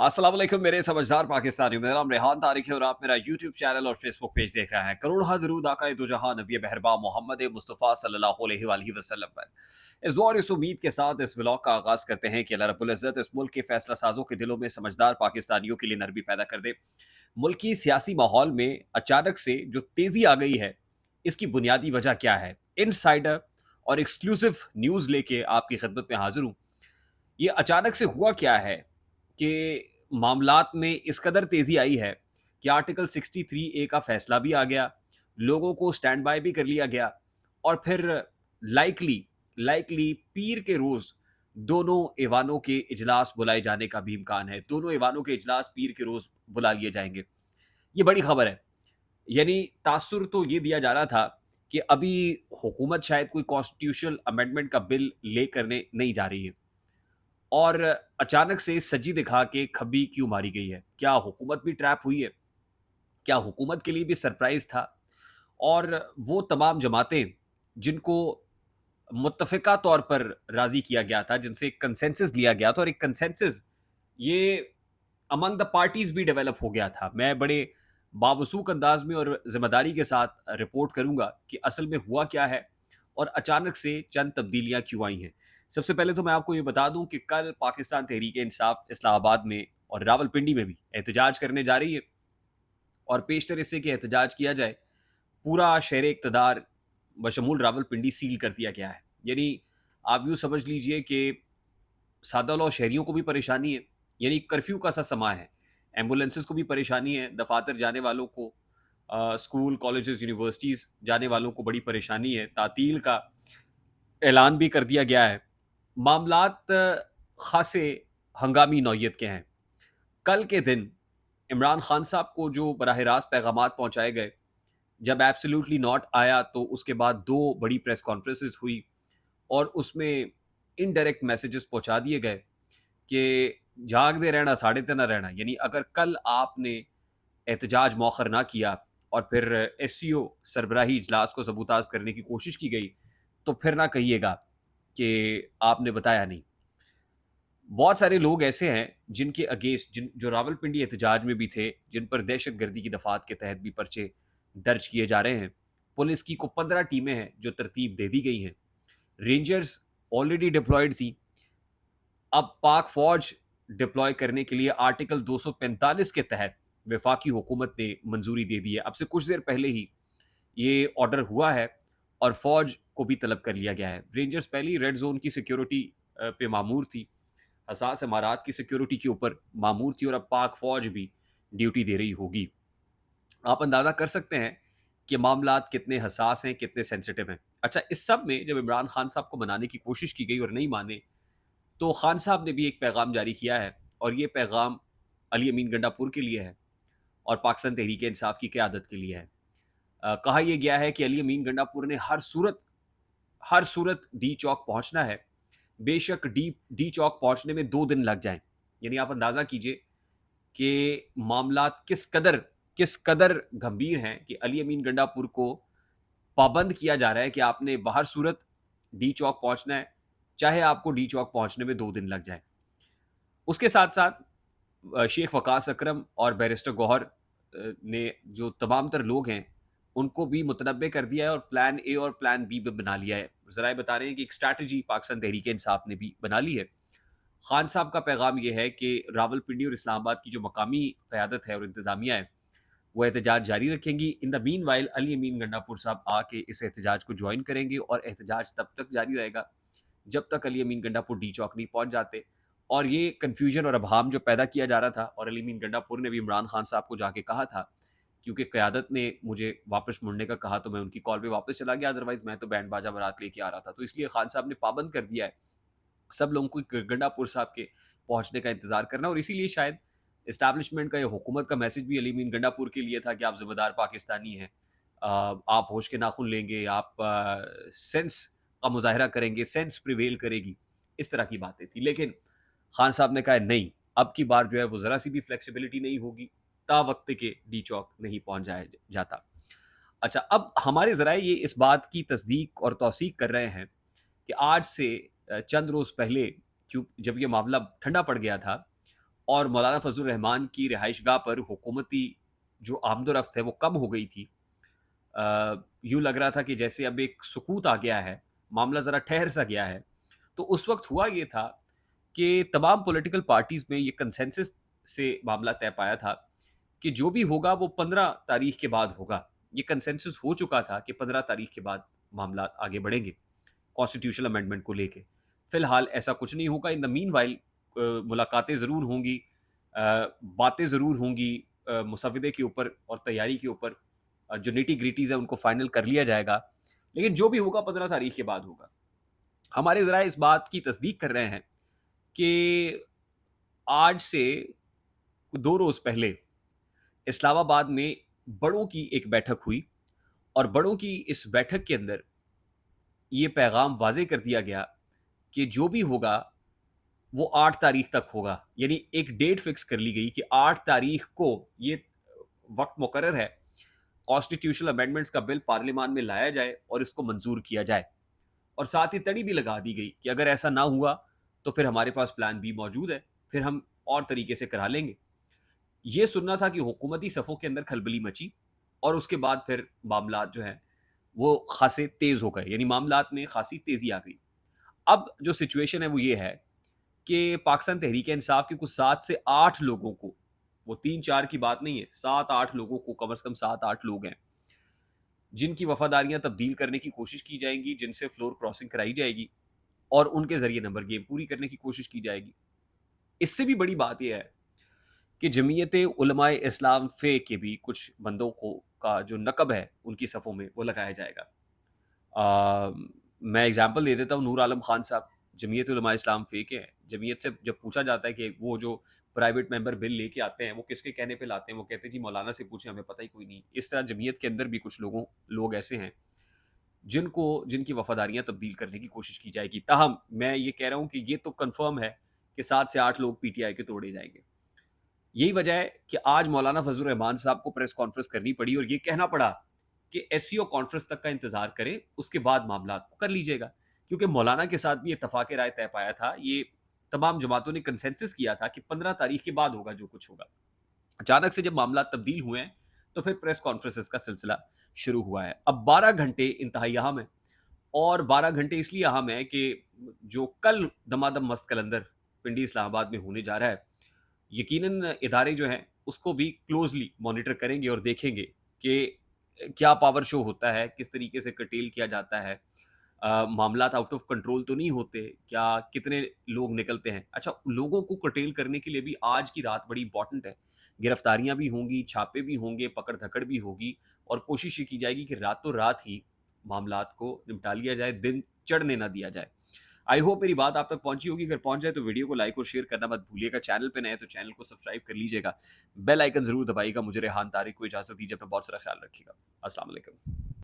अस्सलाम वालेकुम मेरे समझदार पाकिस्तानियों। मेरा नाम रेहान तारिक है और आप मेरा यूट्यूब चैनल और फेसबुक पेज देख रहे हैं। करोड़ दरूद आका दो जहां नबी मेहरबा मोहम्मद मुस्तफ़ा सल्लल्लाहु अलैहि वसल्लम पर। इस दौर इस उम्मीद के साथ इस व्लॉग का आगाज़ करते हैं कि अल्लाह रब्बुल इज़्ज़त इस मुल्क के फैसला साजों के दिलों में समझदार पाकिस्तानियों के लिए नरमी पैदा कर दे। मुल्क की सियासी माहौल में अचानक से जो तेज़ी आ गई है, इसकी बुनियादी वजह क्या है? इनसाइडर और एक्सक्लूसिव न्यूज़ लेके आपकी खिदमत में हाजिर हूँ। ये अचानक से हुआ क्या है कि मामलात में इस कदर तेज़ी आई है कि आर्टिकल 63 ए का फैसला भी आ गया, लोगों को स्टैंड बाय भी कर लिया गया और फिर लाइकली लाइकली पीर के रोज़ दोनों ऐवानों के इजलास बुलाए जाने का भी इम्कान है। दोनों ऐवानों के इजलास पीर के रोज़ बुला लिए जाएँगे। ये बड़ी खबर है। यानी तासुर तो ये दिया जा रहा था कि अभी हुकूमत शायद कोई कॉन्स्टिट्यूशनल अमेंडमेंट का बिल ले करने नहीं जा रही है। और अचानक से सज्जी दिखा के खब्बी क्यों मारी गई है? क्या हुकूमत भी ट्रैप हुई है? क्या हुकूमत के लिए भी सरप्राइज़ था? और वो तमाम जमातें जिनको मुत्तफ़िका तौर पर राज़ी किया गया था, जिनसे एक कंसेंसस लिया गया था और एक कंसेंसस ये अमंग द पार्टीज़ भी डेवलप हो गया था। मैं बड़े बावसूख अंदाज़ में और ज़िम्मेदारी के साथ रिपोर्ट करूँगा कि असल में हुआ क्या है और अचानक से चंद तब्दीलियाँ क्यों आई हैं। सबसे पहले तो मैं आपको ये बता दूँ कि कल पाकिस्तान तहरीक-ए-इंसाफ इस्लामाबाद में और रावलपिंडी में भी एहतजाज करने जा रही है और पेशतर इससे कि एहतजाज किया जाए, पूरा शहर इक़्तिदार बशमूल रावलपिंडी सील कर दिया गया है। यानी आप यूँ समझ लीजिए कि सादा लौ शहरियों को भी परेशानी है, यानी कर्फ्यू का सा समा है। एम्बुलेंसेस को भी परेशानी है, दफ़ातर जाने वालों को, स्कूल, कॉलेजेस, यूनिवर्सिटीज़ जाने वालों को बड़ी परेशानी है। तातील का ऐलान भी कर दिया गया है। मामलात ख़ासे हंगामी नौइयत के हैं। कल के दिन इमरान खान साहब को जो बराह रास्त पैगामात पहुँचाए गए, जब एब्सोल्यूटली नॉट आया तो उसके बाद 2 बड़ी प्रेस कॉन्फ्रेंसेस हुई और उसमें इनडायरेक्ट मैसेजेस पहुँचा दिए गए कि जागते रहना, साढ़े ते ना रहना। यानी अगर कल आपने एहतजाज मौखर ना किया और फिर एससीओ सरबराही इजलास को सबूताज़ करने की कोशिश की गई, तो फिर ना कहिएगा कि आपने बताया नहीं। बहुत सारे लोग ऐसे हैं जिनके अगेंस्ट जो रावलपिंडी एहतजाज में भी थे, जिन पर दहशतगर्दी की दफ़ात के तहत भी पर्चे दर्ज किए जा रहे हैं। पुलिस की को 15 टीमें हैं जो तरतीब दे दी गई हैं। रेंजर्स ऑलरेडी डिप्लॉयड थी। अब पाक फ़ौज डिप्लॉय करने के लिए आर्टिकल 245 के तहत वफाकी हुकूमत ने मंजूरी दे दी है। अब से कुछ देर पहले ही ये ऑर्डर हुआ है और फ़ौज को भी तलब कर लिया गया है। रेंजर्स पहले ही रेड ज़ोन की सिक्योरिटी पे मामूर थी। हसास इमारात की सिक्योरिटी के ऊपर मामूर थी और अब पाक फ़ौज भी ड्यूटी दे रही होगी। आप अंदाज़ा कर सकते हैं कि मामलात कितने हसास हैं, कितने सेंसिटिव हैं। अच्छा, इस सब में जब इमरान खान साहब को मनाने की कोशिश की गई और नहीं माने, तो खान साहब ने भी एक पैगाम जारी किया है और ये पैगाम अली अमीन गंडापुर के लिए है और पाकिस्तान तहरीक इंसाफ की क़यादत के लिए है। कहा यह गया है कि अली अमीन गंडापुर ने हर सूरत डी चौक पहुंचना है। बेशक डी डी चौक पहुंचने में 2 दिन लग जाएं। यानी आप अंदाज़ा कीजिए कि मामलात किस कदर गंभीर हैं कि अली अमीन गंडापुर को पाबंद किया जा रहा है कि आपने बाहर सूरत डी चौक पहुंचना है, चाहे आपको डी चौक पहुंचने में 2 दिन लग जाए। उसके साथ साथ शेख वकास अकरम और बैरिस्टर गौहर ने जो तमाम तर लोग हैं, उनको भी मुतनब्बे कर दिया है और प्लान ए और प्लान बी भी बना लिया है। ज़राए बता रहे हैं कि एक स्ट्रैटेजी पाकिस्तान तहरीक इंसाफ ने भी बना ली है। खान साहब का पैगाम ये है कि रावलपिंडी और इस्लामाबाद की जो मकामी क़यादत है और इंतज़ामिया है, वो एहतजाज जारी रखेंगी। In the meanwhile Ali Amin अमीन गंडापुर साहब आके इस एहतजाज को ज्वाइन करेंगे और एहतजाज तब तक जारी रहेगा जब तक अली अमीन गंडापुर डी चौक नहीं पहुंच जाते। और ये कन्फ्यूजन और अभाम जो पैदा किया जा रहा था, और अली अमीन गंडापुर ने भी इमरान खान साहब को जाके कहा था, क्योंकि क़यादत ने मुझे वापस मुड़ने का कहा तो मैं उनकी कॉल पे वापस चला गया, अदरवाइज़ मैं तो बैंड बाजा बारात लेके आ रहा था। तो इसलिए खान साहब ने पाबंद कर दिया है सब लोगों को गंडापुर साहब के पहुंचने का इंतज़ार करना। और इसीलिए शायद इस्टेब्लिशमेंट का या हुकूमत का मैसेज भी अली अमीन गंडापुर के लिए था कि आप ज़िम्मेदार पाकिस्तानी हैं, आप होश के नाखून लेंगे, आप सेंस का मुज़ाहरा करेंगे, सेंस प्रिवेल करेगी, इस तरह की बातें थी। लेकिन खान साहब ने कहा नहीं, अब की बार जो है वो ज़रा सी भी फ्लेक्सिबिलिटी नहीं होगी, तावक्त के डी चौक नहीं पहुंच जाता। अच्छा, अब हमारे ज़राए ये इस बात की तस्दीक और तौसीक कर रहे हैं कि आज से चंद रोज़ पहले, क्यों जब ये मामला ठंडा पड़ गया था اور مولانا فضل الرحمان کی رہائش گاہ پر حکومتی جو آمد و رفت ہے وہ کم ہو گئی تھی. یوں لگ رہا تھا کہ جیسے اب ایک سکوت آ گیا ہے, معاملہ ذرا ٹھہر سا گیا ہے. تو اس وقت ہوا یہ تھا کہ تمام پولیٹیکل پارٹیز میں یہ کنسنسس سے معاملہ طے پایا تھا کہ جو بھی ہوگا وہ 15 تاریخ کے بعد ہوگا. یہ کنسنسس ہو چکا تھا کہ 15 تاریخ کے بعد معاملات آگے بڑھیں گے کانسٹیٹیوشنل امینڈمنٹ کو لے کے. فی الحال ایسا کچھ نہیں ہوگا. ان دا مین وائل ملاقاتیں ضرور ہوں گی, باتیں ضرور ہوں گی مسودے کے اوپر اور تیاری کے اوپر. جو نیٹی گریٹیز ہیں ان کو فائنل کر لیا جائے گا, لیکن جو بھی ہوگا 15 تاریخ کے بعد ہوگا. ہمارے ذرائع اس بات کی تصدیق کر رہے ہیں کہ آج سے 2 روز پہلے اسلام آباد میں بڑوں کی ایک بیٹھک ہوئی, اور بڑوں کی اس بیٹھک کے اندر یہ پیغام واضح کر دیا گیا کہ جو بھی ہوگا وہ 8 تاریخ تک ہوگا. یعنی ایک ڈیٹ فکس کر لی گئی کہ 8 تاریخ کو یہ وقت مقرر ہے کانسٹیٹیوشنل امینڈمنٹس کا بل پارلیمان میں لایا جائے اور اس کو منظور کیا جائے. اور ساتھ ہی تڑی بھی لگا دی گئی کہ اگر ایسا نہ ہوا تو پھر ہمارے پاس پلان بی موجود ہے, پھر ہم اور طریقے سے کرا لیں گے. یہ سننا تھا کہ حکومتی صفوں کے اندر کھلبلی مچی, اور اس کے بعد پھر معاملات جو ہیں وہ خاصے تیز ہو گئے, یعنی معاملات میں خاصی تیزی آ گئی. اب جو سچویشن ہے وہ یہ ہے کہ پاکستان تحریک انصاف کے کچھ 7 سے 8 لوگوں کو, وہ 3-4 کی بات نہیں ہے, 7-8 لوگوں کو, کم از کم 7-8 لوگ ہیں جن کی وفاداریاں تبدیل کرنے کی کوشش کی جائیں گی, جن سے فلور کراسنگ کرائی جائے گی اور ان کے ذریعے نمبر گیم پوری کرنے کی کوشش کی جائے گی. اس سے بھی بڑی بات یہ ہے کہ جمعیت علماء اسلام فے کے بھی کچھ بندوں کو کا جو نقب ہے ان کی صفوں میں وہ لگایا جائے گا. میں اگزامپل دے دیتا ہوں, نور عالم خان صاحب جمعیت علماء اسلام فے کے ہیں. جمعیت سے جب پوچھا جاتا ہے کہ وہ جو پرائیویٹ ممبر بل لے کے آتے ہیں وہ کس کے کہنے پہ لاتے ہیں, وہ کہتے ہیں جی مولانا سے پوچھیں, ہمیں پتہ ہی کوئی نہیں. اس طرح جمعیت کے اندر بھی کچھ لوگ ایسے ہیں جن کی وفاداریاں تبدیل کرنے کی کوشش کی جائے گی. تاہم میں یہ کہہ رہا ہوں کہ یہ تو کنفرم ہے کہ 7 سے 8 لوگ پی ٹی آئی کے توڑے جائیں گے. یہی وجہ ہے کہ آج مولانا فضل الرحمان صاحب کو پریس کانفرنس کرنی پڑی اور یہ کہنا پڑا کہ ایس سی او کانفرنس تک کا انتظار کریں, اس کے بعد معاملات کو کر لیجیے گا. کیونکہ مولانا کے ساتھ بھی اتفاق رائے طے پایا تھا, یہ تمام جماعتوں نے کنسنسس کیا تھا کہ 15 تاریخ کے بعد ہوگا جو کچھ ہوگا. اچانک سے جب معاملات تبدیل ہوئے ہیں تو پھر پریس کانفرنسز کا سلسلہ شروع ہوا ہے. اب 12 گھنٹے انتہائی اہم ہے, اور 12 گھنٹے اس لیے اہم ہے کہ جو کل دمادم مست کلندر پنڈی اسلام آباد میں ہونے جا رہا ہے, یقیناً ادارے جو ہیں اس کو بھی کلوزلی مانیٹر کریں گے اور دیکھیں گے کہ کیا پاور شو ہوتا ہے, کس طریقے سے کرٹیل کیا جاتا ہے, معاملات آؤٹ آف کنٹرول تو نہیں ہوتے, کیا کتنے لوگ نکلتے ہیں. اچھا, لوگوں کو کرٹیل کرنے کے لیے بھی آج کی رات بڑی امپورٹنٹ ہے. گرفتاریاں بھی ہوں گی, چھاپے بھی ہوں گے, پکڑ دھکڑ بھی ہوگی, اور کوشش یہ کی جائے گی کہ راتوں رات ہی معاملات کو نمٹا لیا جائے, دن چڑھنے نہ دیا جائے. آئی ہوپ میری بات آپ تک پہنچی ہوگی. اگر پہنچ جائے تو ویڈیو کو لائک اور شیئر کرنا مت بھولیے گا. چینل پہ نئے تو چینل کو سبسکرائب کر لیجیے گا, بیل آئیکن ضرور دبائیے گا. مجھے ریحان طارق کو اجازت دیجیے, اپنا بہت سارا خیال رکھیے گا. السلام علیکم.